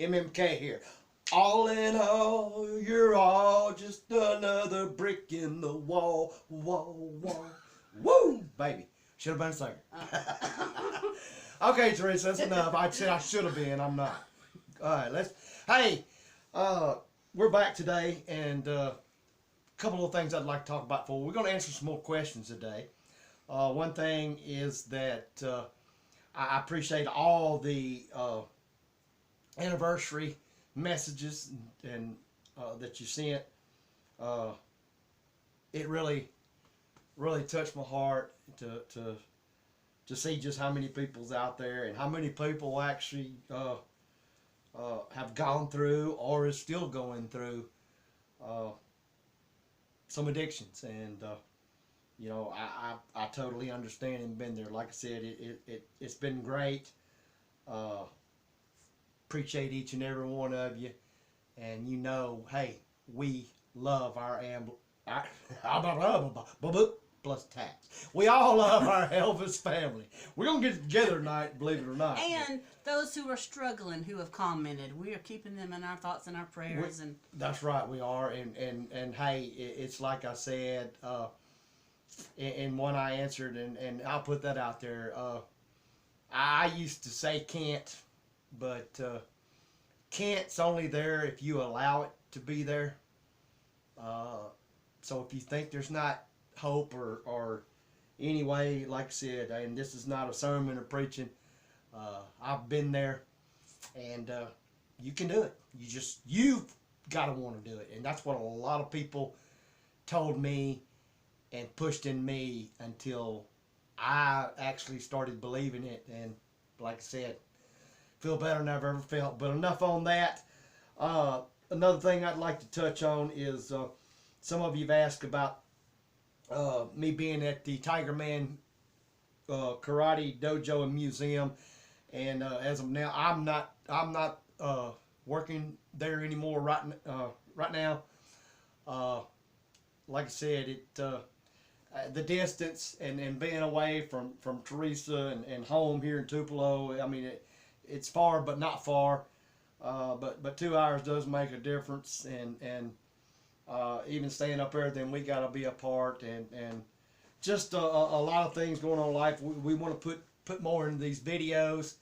MMK here. All in all, you're all just another brick in the wall, wall. Woo, baby. Should have been a singer. Okay, Teresa, that's enough. I said I should have been. I'm not. All right, Hey, we're back today, and a couple of things I'd like to talk about for. We're going to answer some more questions today. One thing is that I appreciate all the anniversary messages and that you sent. It really touched my heart to see just how many people's out there and how many people actually have gone through or is still going through some addictions. And you know, I totally understand and been there. Like I said, it's been great. Appreciate each and every one of you, and you know, hey, we love our plus tax. We all love our Elvis family. We're gonna get together tonight, believe it or not. And those who are struggling, who have commented, we are keeping them in our thoughts and our prayers. And that's right, we are. And hey, it's like I said, in one I answered, and I'll put that out there. I used to say can't, but can't's only there if you allow it to be there. So if you think there's not hope or anyway, like I said, and this is not a sermon or preaching, I've been there, and you can do it. You've got to want to do it, and that's what a lot of people told me and pushed in me until I actually started believing it. And like I said, feel better than I've ever felt. But enough on that. Another thing I'd like to touch on is some of you've asked about me being at the Tiger Man Karate Dojo and Museum, and as of now, I'm not working there anymore right now. Like I said, the distance and being away from Teresa and home here in Tupelo. I mean, it's far but not far. But 2 hours does make a difference, and even staying up there, then we got to be apart, and just a lot of things going on in life. We want to put more into these videos,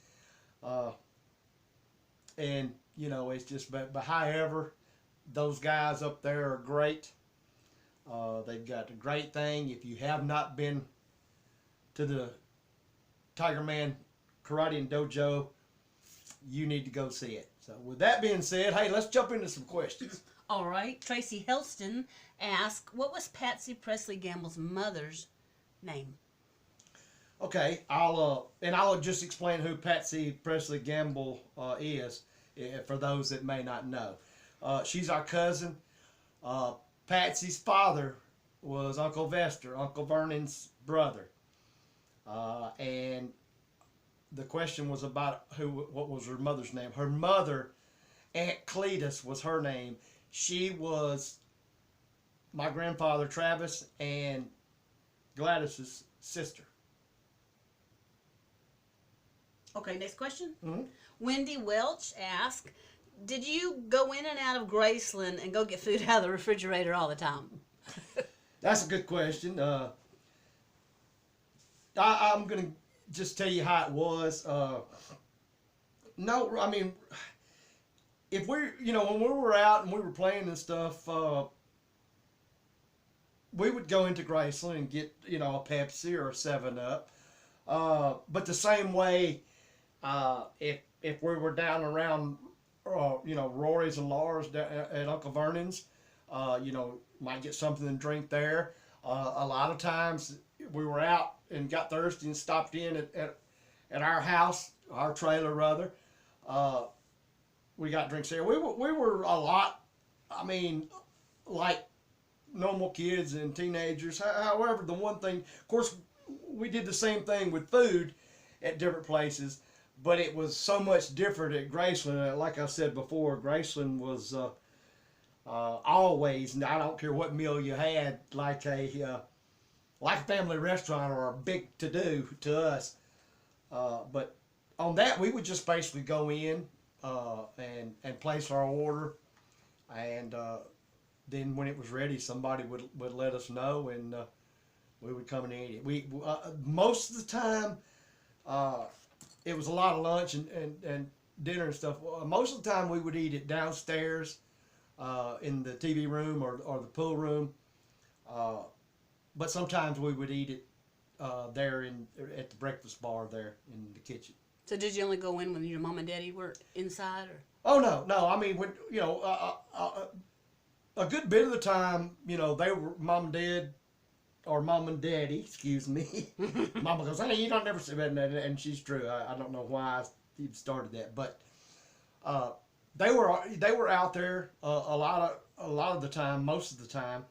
and you know, it's just but however, those guys up there are great. They've got a great thing. If you have not been to the Tiger Man Karate and Dojo, you need to go see it. So with that being said, hey, let's jump into some questions. all right, Tracy Helston asked, what was Patsy Presley Gamble's mother's name? Okay, I'll just explain who Patsy Presley Gamble is for those that may not know. She's our cousin. Patsy's father was Uncle Vester, Uncle Vernon's brother. And the question was about what was her mother's name. Her mother, Aunt Cletus, was her name. She was my grandfather Travis and Gladys's sister. Okay, next question. Mm-hmm. Wendy Welch asked, did you go in and out of Graceland and go get food out of the refrigerator all the time? That's a good question. I'm going to just tell you how it was. No, I mean, if we're, you know, when we were out and we were playing and stuff, we would go into Graceland and get, you know, a Pepsi or a 7-Up. But the same way, if we were down around, you know, Rory's and Laura's at Uncle Vernon's, you know, might get something to drink there. A lot of times we were out and got thirsty and stopped in at our house, our trailer rather. We got drinks there. We were a lot, I mean, like normal kids and teenagers. However, the one thing, of course, we did the same thing with food at different places, but it was so much different at Graceland. Like I said before, Graceland was always, and I don't care what meal you had, like a family restaurant or a big to-do to us. But on that, we would just basically go in, and place our order, and then when it was ready, somebody would let us know, and we would come and eat it. We most of the time, it was a lot of lunch and dinner and stuff. Most of the time, we would eat it downstairs in the TV room or the pool room. But sometimes we would eat it there at the breakfast bar there in the kitchen. So did you only go in when your mom and daddy were inside, or? Oh no! I mean, when a good bit of the time, they were mom and dad, or mom and daddy, excuse me. Mama goes, "Hey, you don't never say that," and she's true. I don't know why I even started that, but they were out there a lot of the time, most of the time.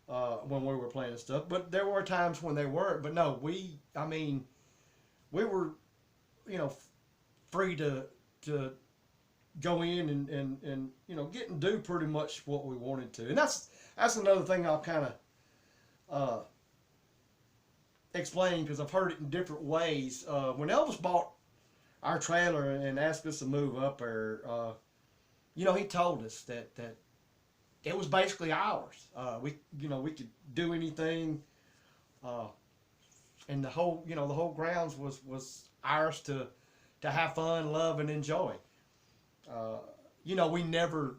When we were playing and stuff, but there were times when they weren't. But no, we were, free to go in and get and do pretty much what we wanted to. And that's another thing I'll kind of explain, because I've heard it in different ways. When Elvis bought our trailer and asked us to move up there, he told us that it was basically ours. We could do anything, and the whole grounds was ours to have fun, love, and enjoy. We never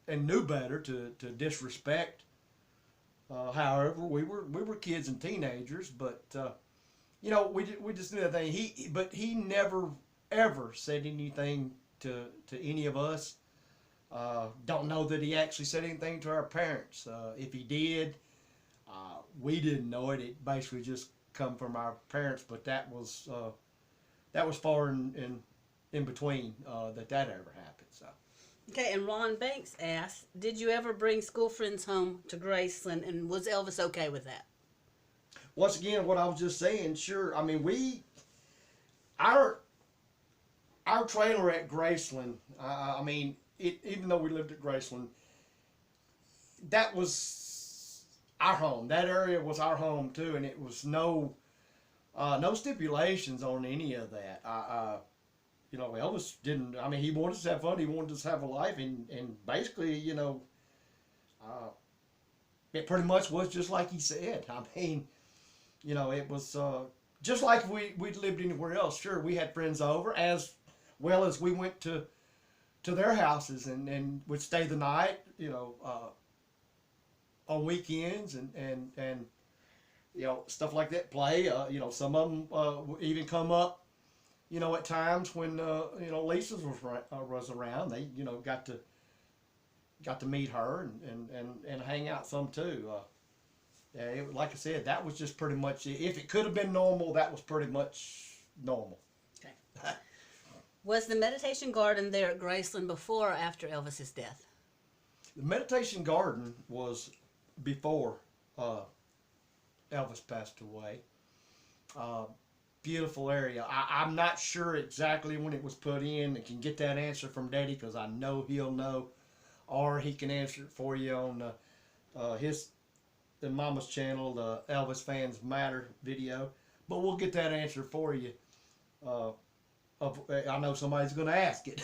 and knew better to disrespect. However, we were kids and teenagers, but we just knew that thing. He never ever said anything to any of us. Don't know that he actually said anything to our parents. If he did, we didn't know it. It basically just come from our parents, but that was far in between that ever happened. So. Okay, and Ron Banks asked, did you ever bring school friends home to Graceland, and was Elvis okay with that? Once again, what I was just saying, sure. I mean, our trailer at Graceland, even though we lived at Graceland, that was our home. That area was our home too, and it was no stipulations on any of that. Elvis didn't. I mean, he wanted us to have fun. He wanted us to have a life, and basically, it pretty much was just like he said. I mean, it was just like we lived anywhere else. Sure, we had friends over, as well as we went to their houses and would stay the night, on weekends and stuff like that. Play, some of them even come up, at times when Lisa was around. They got to meet her and hang out some too. Like I said, that was just pretty much it. If it could have been normal, that was pretty much normal. Okay. Was the meditation garden there at Graceland before or after Elvis's death? The meditation garden was before Elvis passed away. Beautiful area. I'm not sure exactly when it was put in. I can get that answer from Daddy, because I know he'll know, or he can answer it for you on his and Mama's channel, the Elvis Fans Matter video. But we'll get that answer for you. I know somebody's going to ask it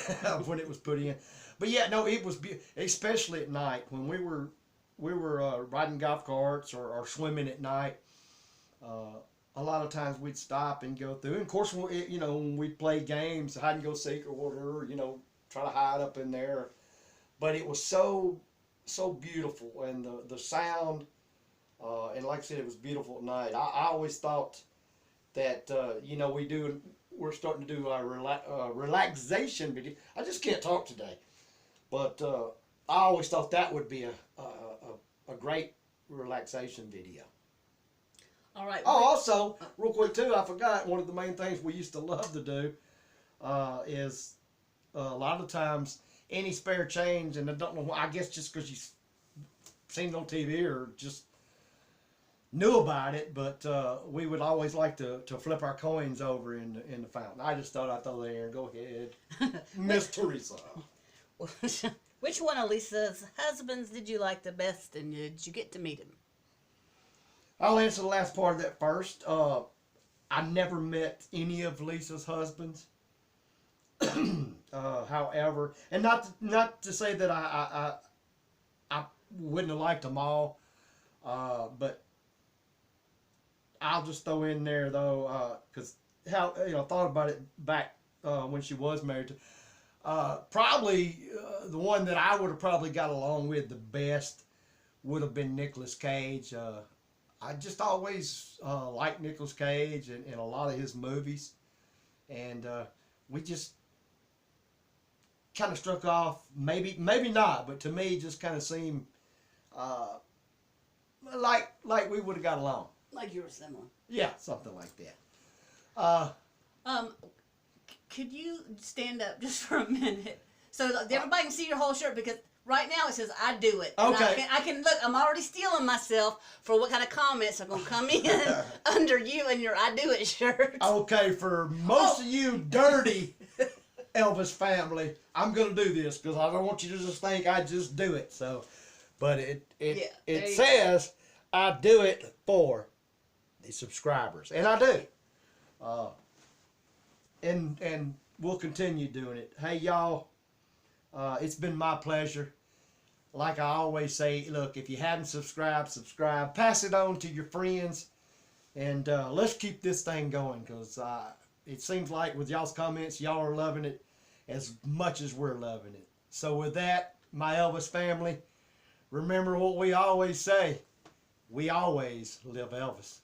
when it was put in. But yeah, no, it was especially at night when we were riding golf carts or swimming at night. A lot of times we'd stop and go through. And of course, when we play games, hide and go seek or whatever, try to hide up in there. But it was so beautiful, and the sound, and like I said, it was beautiful at night. I always thought that we're starting to do our relaxation video. I just can't talk today, but I always thought that would be a great relaxation video. All right. Oh, also, real quick too, I forgot, one of the main things we used to love to do is a lot of times any spare change, and I don't know why, I guess just because you've seen it on TV or just knew about it, but we would always like to flip our coins over in the fountain. I just thought I'd throw that in. Go ahead, Miss Teresa. Which one of Lisa's husbands did you like the best, and did you get to meet him? I'll answer the last part of that first. I never met any of Lisa's husbands. However, and not to say that I wouldn't have liked them all, but I'll just throw in there though, because how thought about it back when she was married to. Probably the one that I would have probably got along with the best would have been Nicolas Cage. I just always liked Nicolas Cage and a lot of his movies, and we just kind of struck off. Maybe not, but to me, just kind of seemed like we would have got along. Like you were similar. Yeah, something like that. Could you stand up just for a minute so that everybody can see your whole shirt? Because right now it says "I do it." And Okay. I can look. I'm already stealing myself for what kind of comments are gonna come in under you and your "I do it" shirt. Okay, for most of you dirty Elvis family, I'm gonna do this because I don't want you to just think I just do it. So, but it says I do it for the subscribers, and I do. And we'll continue doing it. Hey y'all, it's been my pleasure. Like I always say, look, if you haven't subscribed, subscribe. Pass it on to your friends, and let's keep this thing going because it seems like with y'all's comments, y'all are loving it as much as we're loving it. So with that, my Elvis family, remember what we always say. We always live Elvis.